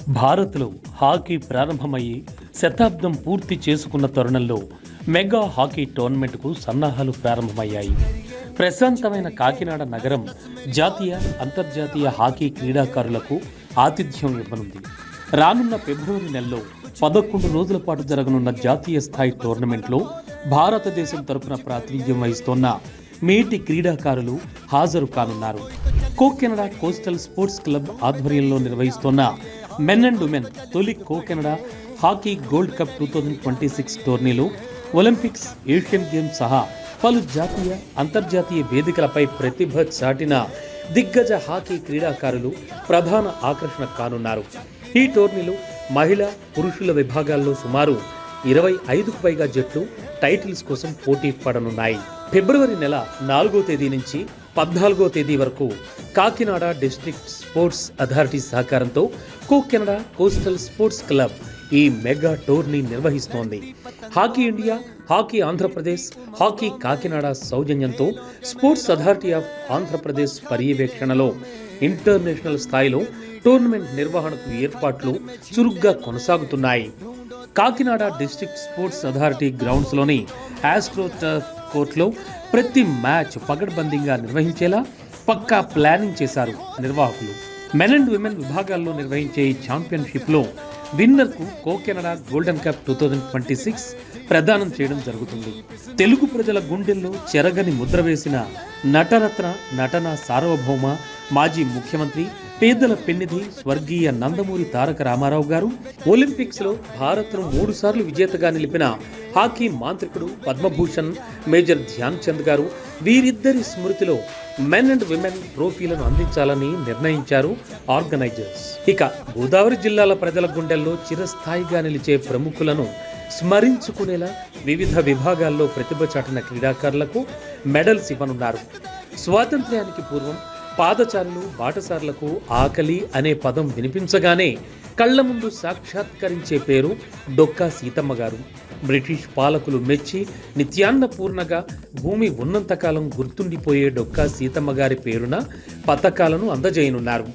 భారత్లో హాకీ ప్రారంభమయ్యి శతాబ్దం పూర్తి చేసుకున్న తరుణంలో మెగా హాకీ టోర్నమెంట్కు సన్నాహాలు ప్రారంభమయ్యాయి. ప్రశాంతమైన కాకినాడ నగరం జాతీయ, అంతర్జాతీయ హాకీ క్రీడాకారులకు ఆతిథ్యం ఇవ్వనుంది. రానున్న ఫిబ్రవరి నెలలో 11 రోజుల పాటు జరగనున్న జాతీయ స్థాయి టోర్నమెంట్లో భారతదేశం తరపున ప్రాతినిధ్యం వహిస్తున్న మేటి క్రీడాకారులు హాజరు కానున్నారు. కోకెనడా కోస్టల్ స్పోర్ట్స్ క్లబ్ ఆధ్వర్యంలో నిర్వహిస్తున్న మెన్ అండ్ ఉమెన్ తొలి కోకెనడా హాకీ గోల్డ్ కప్ 2026 టోర్నీలో ఒలింపిక్స్, ఏషియన్ గేమ్స్ సహా పలు జాతీయ, అంతర్జాతీయ వేదికలపై ప్రతిభ చాటిన దిగ్గజ హాకీ క్రీడాకారులు ప్రధాన ఆకర్షణ కానున్నారు. ఈ టోర్నీలో మహిళా, పురుషుల విభాగాల్లో సుమారు 25కు పైగా జట్లు టైటిల్స్ కోసం పోటీ పడనున్నాయి. ఫిబ్రవరి నెల 4వ తేదీ నుంచి 14వ తేదీ వరకు కాకినాడ డిస్ట్రిక్ట్ స్పోర్ట్స్ అథారిటీ సహకారంతో కోకెనడా కోస్టల్ స్పోర్ట్స్ క్లబ్ ఈ మెగా టోర్నీ నిర్వహిస్తోంది. Hockey India, hockey Andhra Pradesh, hockey Kakinada సౌజన్యంతో స్పోర్ట్స్ అథారిటీ ఆఫ్ ఆంధ్రప్రదేశ్ పర్యవేక్షణలో ఇంటర్నేషనల్ స్థాయిలో టోర్నమెంట్ నిర్వహణకు ఏర్పాట్లు చురుగ్గా కొనసాగుతున్నాయి. కాకినాడ డిస్ట్రిక్ట్ స్పోర్ట్స్ అథారిటీ గ్రౌండ్స్లోని ఆస్ట్రో టర్ఫ్ కోర్టులో ప్రతి మ్యాచ్ పగడ్బందీగా నిర్వహించేలా పక్కా ప్లానింగ్ చేశారు నిర్వాహకులు. మెన్ అండ్ విమెన్ విభాగాల్లో నిర్వహించే ఈ ఛాంపియన్షిప్లో విన్నర్కు కోకెనడా గోల్డెన్ కప్ 2026 ప్రదానం చేయడం జరుగుతుంది. తెలుగు ప్రజల గుండెల్లో చెరగని ముద్ర వేసిన నటరత్న, నటన సార్వభౌమ, మాజీ ముఖ్యమంత్రి, పేదల పెన్నిధి స్వర్గీయ నందమూరి తారక రామారావు గారు, ఒలింపిక్స్లో భారత్ను 3 సార్లు విజేతగా నిలిపిన హాకీ మాంత్రికుడు పద్మభూషణ్ మేజర్ ధ్యాన్ చంద్ గారు, వీరిద్దరి స్మృతిలో మెన్ అండ్ విమెన్ ట్రోఫీలను అందించాలని నిర్ణయించారు ఆర్గనైజర్స్. ఇక గోదావరి జిల్లాల ప్రజల గుండెల్లో చిరస్థాయిగా నిలిచే ప్రముఖులను స్మరించుకునేలా వివిధ విభాగాల్లో ప్రతిభ చాటిన క్రీడాకారులకు మెడల్స్ ఇవ్వనున్నారు. స్వాతంత్ర్యానికి పూర్వం పాదచారులు, బాటసారులకు ఆకలి అనే పదం వినిపించగానే కళ్ల ముందు సాక్షాత్కరించే పేరు డొక్కా సీతమ్మ గారు. బ్రిటిష్ పాలకులు మెచ్చి నిత్యాన్నపూర్ణగా భూమి ఉన్నంతకాలం గుర్తుండిపోయే డొక్కా సీతమ్మ గారి పేరున పథకాలను అందజేయనున్నారు.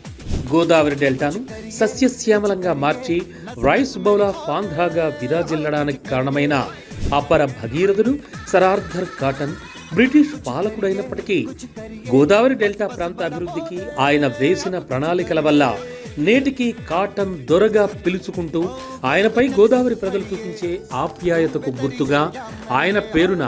గోదావరి డెల్టాను సస్యశ్యామలంగా మార్చి రైస్ బౌల్ ఆఫ్ ఆంధ్రాగా విరాజిల్లడానికి కారణమైన అపర భగీరథుడు సర్ ఆర్థర్ కాటన్ బ్రిటిష్ పాలకుడైనప్పటికీ గోదావరి డెల్టా ప్రాంత అభివృద్ధికి ఆయన వేసిన ప్రణాళికల వల్ల నేటికి కాటన్ దొరగా పిలుచుకుంటూ ఆయనపై గోదావరి ప్రజలు చూపించే ఆప్యాయతకు గుర్తుగా ఆయన పేరున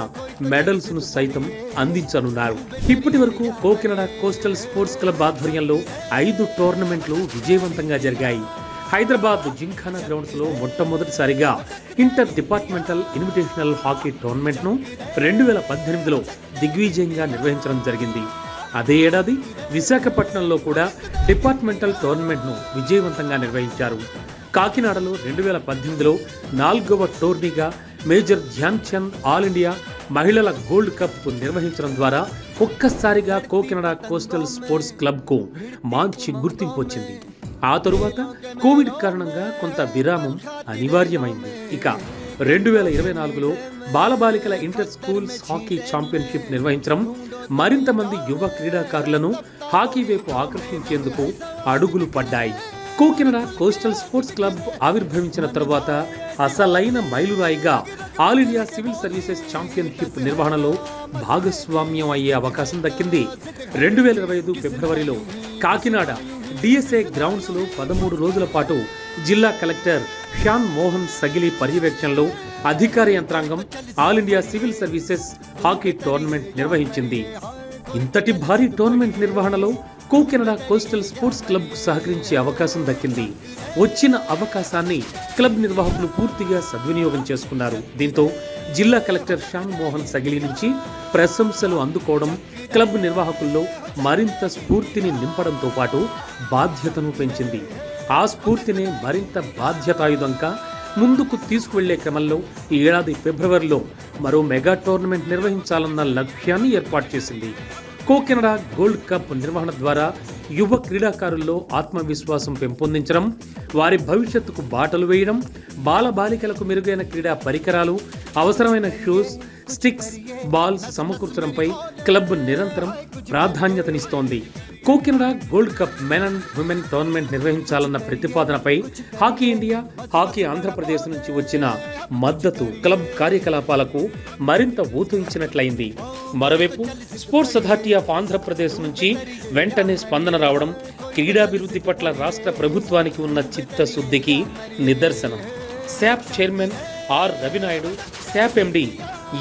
మెడల్స్ ను సైతం అందించనున్నారు. ఇప్పటి వరకు కోకెనడా కోస్టల్ స్పోర్ట్స్ క్లబ్ ఆధ్వర్యంలో 5 టోర్నమెంట్లు విజయవంతంగా జరిగాయి. హైదరాబాద్ జింఖానా గ్రౌండ్స్ లో మొట్టమొదటిసారిగా inter departmental invitational hockey tournament ను 2018లో దిగ్విజయంగా నిర్వహించడం జరిగింది. అదే ఏడాది విశాఖపట్నంలో కూడా డిపార్ట్మెంటల్ టోర్నమెంట్ ను విజయవంతంగా నిర్వహించారు. కాకినాడలో 2018లో 4వ టోర్నీగా major Dhyan Chand all India మహిళల గోల్డ్ కప్ నిర్వహించడం ద్వారా ఒక్కసారిగా కోకెనడా కోస్టల్ స్పోర్ట్స్ క్లబ్ కు మంచి గుర్తింపు వచ్చింది. ఆ తరువాత కోవిడ్ కారణంగా కొంత విరామం అనివార్యమైంది. ఇక 2024లో బాలబాలికల ఇంటర్ స్కూల్స్ హాకీ ఛాంపియన్షిప్ నిర్వహించడం మరింత మంది యువ క్రీడాకారులను హాకీ వైపు ఆకర్షించేందుకు అడుగులు పడ్డాయి. కోకెనడా కోస్టల్ స్పోర్ట్స్ క్లబ్ ఆవిర్భవించిన తరువాత అసలైన మైలురాయిగా all India civil services championship నిర్వహణలో భాగస్వామ్యం అయ్యే అవకాశం దక్కింది. 2025 ఫిబ్రవరిలో కాకినాడ డిఎస్ఏ గ్రౌండ్స్ లో 13 రోజుల పాటు జిల్లా కలెక్టర్ శ్యాన్ మోహన్ సగిలి పర్యవేక్షణలో అధికార యంత్రాంగం all India civil services hockey tournament నిర్వహించింది. ఇంతటి భారీ టోర్నమెంట్ నిర్వహణలో కోకెనడా కోస్టల్ స్పోర్ట్స్ క్లబ్ సహకరించే అవకాశం దక్కింది. వచ్చిన అవకాశాన్ని క్లబ్ నిర్వాహకులు పూర్తిగా సద్వినియోగం చేసుకున్నారు. దీంతో జిల్లా కలెక్టర్ శ్యాన్ మోహన్ సగిలి నుంచి ప్రశంసలు అందుకోవడం క్లబ్ నిర్వాహకుల్లో మరింత స్ఫూర్తిని నింపడంతో పాటు బాధ్యతను పెంచింది. ఆ స్ఫూర్తిని మరింత బాధ్యతాయుతంగా ముందుకు తీసుకువెళ్లే క్రమంలో ఈ ఏడాది ఫిబ్రవరిలో మరో మెగా టోర్నమెంట్ నిర్వహించాలన్న లక్ష్యాన్ని ఏర్పాటు చేసింది. కోకెనడా గోల్డ్ కప్ నిర్వహణ ద్వారా యువ క్రీడాకారుల్లో ఆత్మవిశ్వాసం పెంపొందించడం, వారి భవిష్యత్తుకు బాటలు వేయడం, బాలబాలికలకు మెరుగైన క్రీడా పరికరాలు, అవసరమైన షూస్, స్టిక్స్, బాల్స్ సమకూర్చడంపై క్లబ్ నిరంతరం ప్రాధాన్యతనిస్తోంది. Kakinada gold cup men and women tournament నిర్వహించాలన్న ప్రతిపాదనపై హాకీ ఇండియా, హాకీ ఆంధ్రప్రదేశ్ నుంచి వచ్చిన మద్దతు క్లబ్ కార్యకలాపాలకు మరింత ఊతు ఇచ్చినట్లయింది. మరోవైపు స్పోర్ట్స్ అథారిటీ ఆఫ్ ఆంధ్రప్రదేశ్ నుంచి వెంటనే స్పందన రావడం క్రీడాభివృద్ధి పట్ల రాష్ట్ర ప్రభుత్వానికి ఉన్న చిత్తశుద్ధికి నిదర్శనం. SAAP chairman R Ravi Naidu, SAAP MD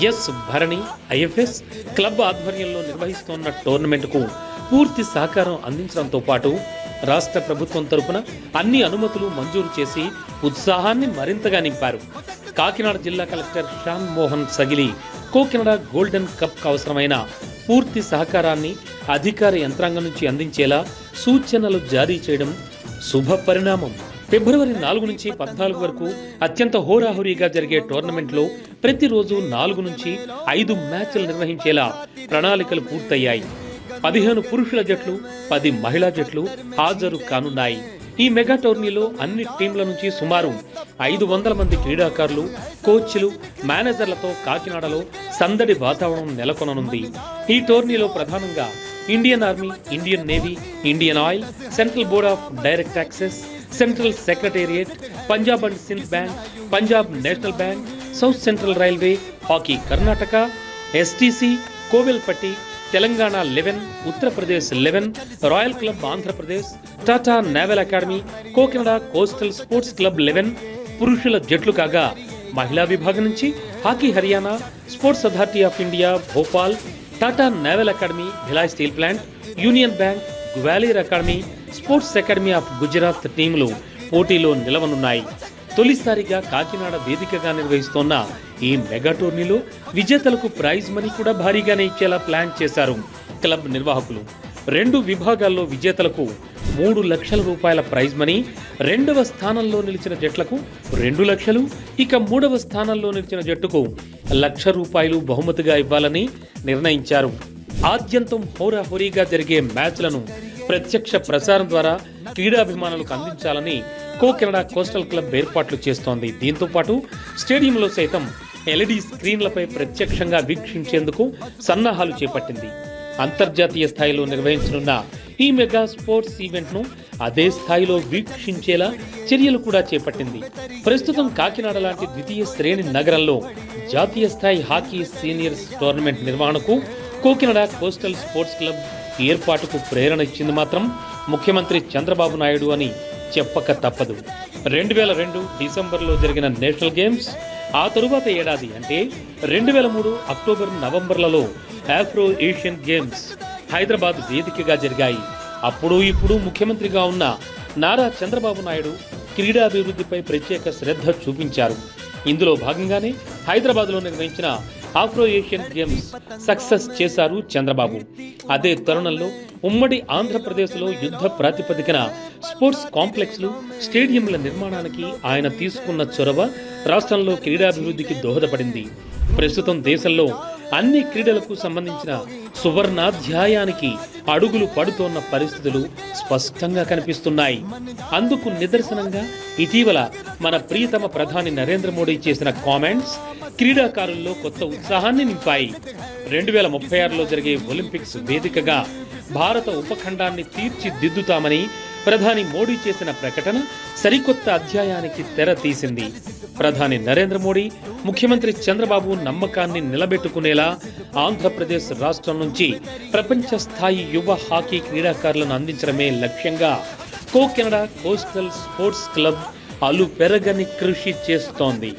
S Bharani IFS club ఆధ్వర్యంలో నిర్వహిస్తున్న టోర్నమెంట్కు పూర్తి సహకారం అందించడంతో పాటు రాష్ట్ర ప్రభుత్వం తరపున అన్ని అనుమతులు మంజూరు చేసి ఉత్సాహాన్ని మరింతగా నింపారు. కాకినాడ జిల్లా collector Shyam Mohan Sagili Cocanada golden cup అవసరమైన పూర్తి సహకారాన్ని అధికార యంత్రాంగం నుంచి అందించేలా సూచనలు జారీ చేయడం శుభ పరిణామం. ఫిబ్రవరి 4 నుంచి 14 వరకు అత్యంత హోరాహోరీగా జరిగే టోర్నమెంట్లో ప్రతిరోజు 4 నుంచి 5 మ్యాచ్లు నిర్వహించేలా ప్రణాళికలు పూర్తయ్యాయి. 15 పురుషుల జట్లు, 10 మహిళా జట్లు హాజరు కానున్నాయి. ఈ మెగా టోర్నీలో అన్ని టీంల నుంచి సుమారు 500 మంది క్రీడాకారులు, కోచ్లు, మేనేజర్లతో కాకినాడలో సందడి వాతావరణం నెలకొననుంది. ఈ టోర్నీలో ప్రధానంగా Indian army, Indian navy, Indian oil, central board of direct taxes, central secretariat, Punjab and Sindh bank, Punjab national bank, south central railway, hockey Karnataka, STC, Kovilpatti, Telangana 11, Uttar Pradesh 11, royal club Andhra Pradesh, Tata naval academy, Kakinada coastal sports club 11 పురుషుల జట్లు కాగా, మహిళా విభాగం నుంచి hockey Haryana, sports authority of India Bhopal, Tata naval academy, Bhilai steel plant, union bank, Gwalior academy, sports academy of Gujarat టీంలు పోటీలో నిలవనున్నాయి. తొలిసారిగా కాకినాడ వేదికగా నిర్వహిస్తోన్న ఈ మెగా టోర్నీలో విజేతలకు ప్రైజ్ మనీ కూడా భారీగానే ఇచ్చేలా ప్లాన్ చేశారు క్లబ్ నిర్వాహకులు. 2 విభాగాల్లో విజేతలకు 3 లక్షల రూపాయల ప్రైజ్ మనీ, 2వ స్థానంలో నిలిచిన జట్లకు 2 లక్షలు, ఇక 3వ స్థానంలో నిలిచిన జట్టుకు ₹1,00,000 బహుమతిగా ఇవ్వాలని నిర్ణయించారు. ఆద్యంతం హోరాహోరీగా జరిగే మ్యాచ్లను ప్రత్యక్ష ప్రసారం ద్వారా క్రీడాభిమానులకు అందించాలని కోకినడ కోస్టల్ క్లబ్ ఏర్పాట్లు చేస్తోంది. దీంతో పాటు స్టేడియంలో సైతం LED స్క్రీన్లపై ప్రత్యక్షంగా వీక్షించేందుకు సన్నాహాలు చేపట్టింది. అంతర్జాతీయ స్థాయిలో నిర్వహించనున్న ఈ మెగా స్పోర్ట్స్ ఈవెంట్ను అదే స్థాయిలో వీక్షించేలా చర్యలు కూడా చేపట్టింది. ప్రస్తుతం కాకినాడ లాంటి ద్వితీయ శ్రేణి నగరంలో జాతీయ స్థాయి హాకీ సీనియర్స్ టోర్నమెంట్ నిర్వహణకు కోకినడ కోస్టల్ స్పోర్ట్స్ క్లబ్ ఏర్పాటుకు ప్రేరణ ఇచ్చింది మాత్రం ముఖ్యమంత్రి చంద్రబాబు నాయుడు అని చెప్పక తప్పదు. 2002 డిసెంబర్లో జరిగిన నేషనల్ గేమ్స్, ఆ తరువాత ఏడాది అంటే 2003 అక్టోబర్, నవంబర్లలో ఆఫ్రో ఏషియన్ గేమ్స్ హైదరాబాద్ వేదికగా జరిగాయి. అప్పుడు ఇప్పుడు ముఖ్యమంత్రిగా ఉన్న నారా చంద్రబాబు నాయుడు క్రీడాభివృద్ధిపై ప్రత్యేక శ్రద్ధ చూపించారు. ఇందులో భాగంగానే హైదరాబాద్లో నిర్వహించిన ఆఫ్రో ఏషియన్ గేమ్స్ సక్సెస్ చేశారు చంద్రబాబు. అదే తరుణంలో ఉమ్మడి ఆంధ్రప్రదేశ్లో యుద్ధ ప్రాతిపదికన స్పోర్ట్స్ కాంప్లెక్స్లు, స్టేడియంల నిర్మాణానికి ఆయన తీసుకున్న చొరవ రాష్ట్రంలో క్రీడాభివృద్ధికి దోహదపడింది. ప్రస్తుతం దేశంలో అన్ని క్రీడలకు సంబంధించిన సువర్ణాధ్యాయానికి అడుగులు పడుతోన్న పరిస్థితులు స్పష్టంగా కనిపిస్తున్నాయి. అందుకు నిదర్శనంగా ఇటీవల మన ప్రియతమ ప్రధాని నరేంద్ర మోడీ చేసిన కామెంట్స్ క్రీడాకారుల్లో కొత్త ఉత్సాహాన్ని నింపాయి. 2036లో జరిగే ఒలింపిక్స్ వేదికగా భారత ఉపఖండాన్ని తీర్చిదిద్దుతామని ప్రధాని మోడీ చేసిన ప్రకటన సరికొత్త అధ్యాయానికి తెర తీసింది. ప్రధాని నరేంద్ర మోడీ, ముఖ్యమంత్రి చంద్రబాబు నమ్మకాన్ని నిలబెట్టుకునేలా ఆంధ్రప్రదేశ్ రాష్ట్రం నుంచి ప్రపంచ స్థాయి యువ హాకీ క్రీడాకారులను అందించడమే లక్ష్యంగా కోకినడ కోస్టల్ స్పోర్ట్స్ క్లబ్ అలుపెరగని కృషి చేస్తోంది.